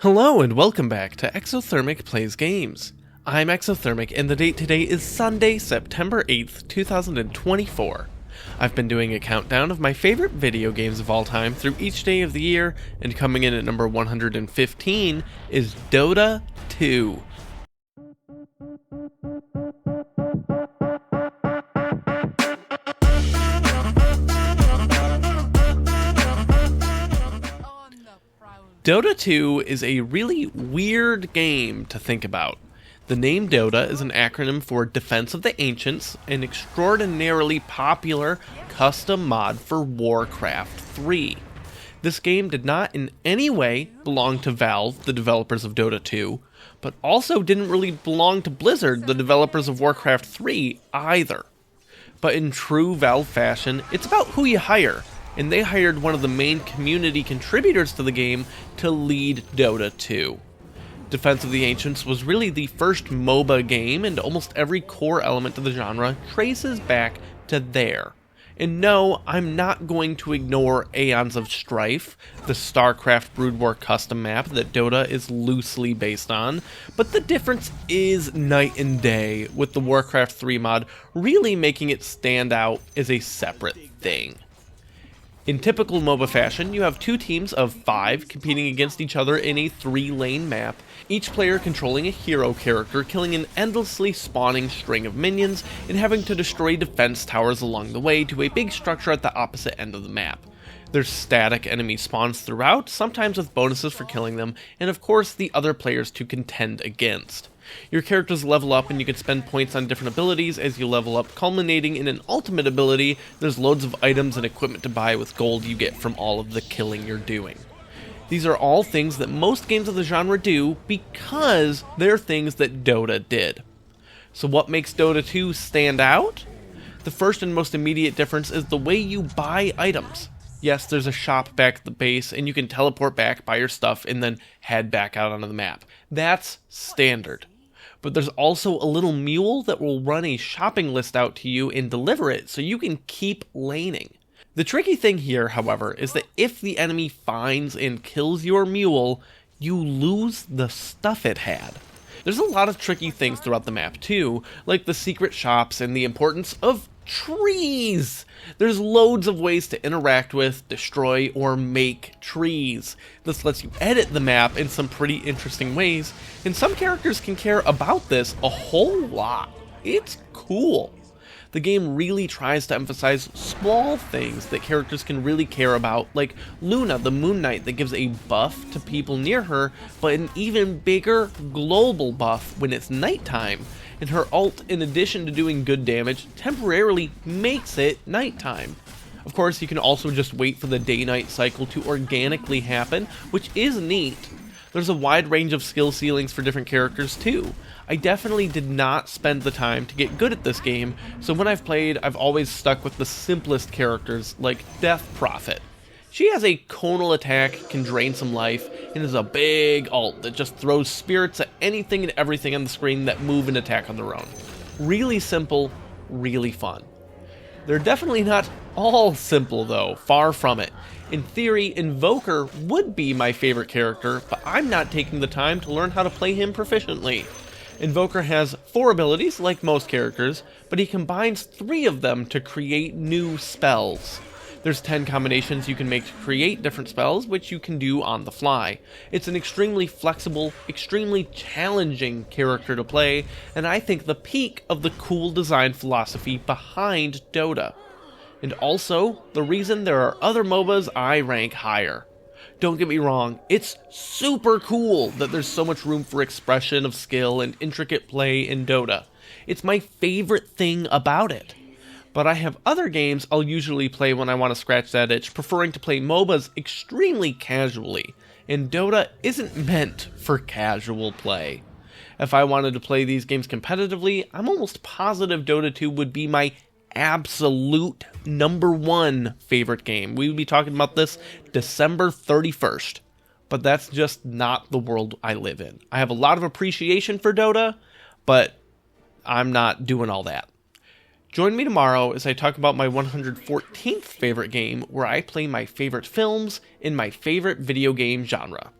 Hello and welcome back to Exothermic Plays Games. I'm Exothermic and the date today is Sunday, September 8th, 2024. I've been doing a countdown of my favorite video games of all time through each day of the year, and coming in at number 115 is DotA 2. DotA 2 is a really weird game to think about. The name DotA is an acronym for Defense of the Ancients, an extraordinarily popular custom mod for Warcraft 3. This game did not in any way belong to Valve, the developers of DotA 2, but also didn't really belong to Blizzard, the developers of Warcraft 3, either. But in true Valve fashion, it's about who you hire, and they hired one of the main community contributors to the game to lead DotA 2. Defense of the Ancients was really the first MOBA game, and almost every core element of the genre traces back to there. And no, I'm not going to ignore Aeons of Strife, the StarCraft Brood War custom map that DotA is loosely based on, but the difference is night and day, with the Warcraft 3 mod really making it stand out as a separate thing. In typical MOBA fashion, you have two teams of 5 competing against each other in a 3-lane map, each player controlling a hero character, killing an endlessly spawning string of minions, and having to destroy defense towers along the way to a big structure at the opposite end of the map. There's static enemy spawns throughout, sometimes with bonuses for killing them, and of course the other players to contend against. Your characters level up and you can spend points on different abilities as you level up, culminating in an ultimate ability. There's loads of items and equipment to buy with gold you get from all of the killing you're doing. These are all things that most games of the genre do because they're things that DotA did. So what makes DotA 2 stand out? The first and most immediate difference is the way you buy items. Yes, there's a shop back at the base, and you can teleport back, buy your stuff, and then head back out onto the map. That's standard. But there's also a little mule that will run a shopping list out to you and deliver it so you can keep laning. The tricky thing here, however, is that if the enemy finds and kills your mule, you lose the stuff it had. There's a lot of tricky things throughout the map too, like the secret shops and the importance of trees. There's loads of ways to interact with, destroy, or make trees. This lets you edit the map in some pretty interesting ways, and some characters can care about this a whole lot. It's cool. The game really tries to emphasize small things that characters can really care about, like Luna, the Moon Knight, that gives a buff to people near her, but an even bigger global buff when it's nighttime. And her ult, in addition to doing good damage, temporarily makes it nighttime. Of course, you can also just wait for the day-night cycle to organically happen, which is neat. There's a wide range of skill ceilings for different characters too. I definitely did not spend the time to get good at this game, so when I've played, I've always stuck with the simplest characters, like Death Prophet. She has a conal attack, can drain some life, and is a big ult that just throws spirits at anything and everything on the screen that move and attack on their own. Really simple, really fun. They're definitely not all simple though, far from it. In theory, Invoker would be my favorite character, but I'm not taking the time to learn how to play him proficiently. Invoker has 4 abilities, like most characters, but he combines 3 of them to create new spells. There's 10 combinations you can make to create different spells, which you can do on the fly. It's an extremely flexible, extremely challenging character to play, and I think the peak of the cool design philosophy behind DotA. And also, the reason there are other MOBAs I rank higher. Don't get me wrong, it's super cool that there's so much room for expression of skill and intricate play in DotA. It's my favorite thing about it. But I have other games I'll usually play when I want to scratch that itch, preferring to play MOBAs extremely casually, and DotA isn't meant for casual play. If I wanted to play these games competitively, I'm almost positive DotA 2 would be my absolute #1 favorite game. We would be talking about this December 31st, but that's just not the world I live in. I have a lot of appreciation for DotA, but I'm not doing all that. Join me tomorrow as I talk about my 114th favorite game, where I play my favorite films in my favorite video game genre.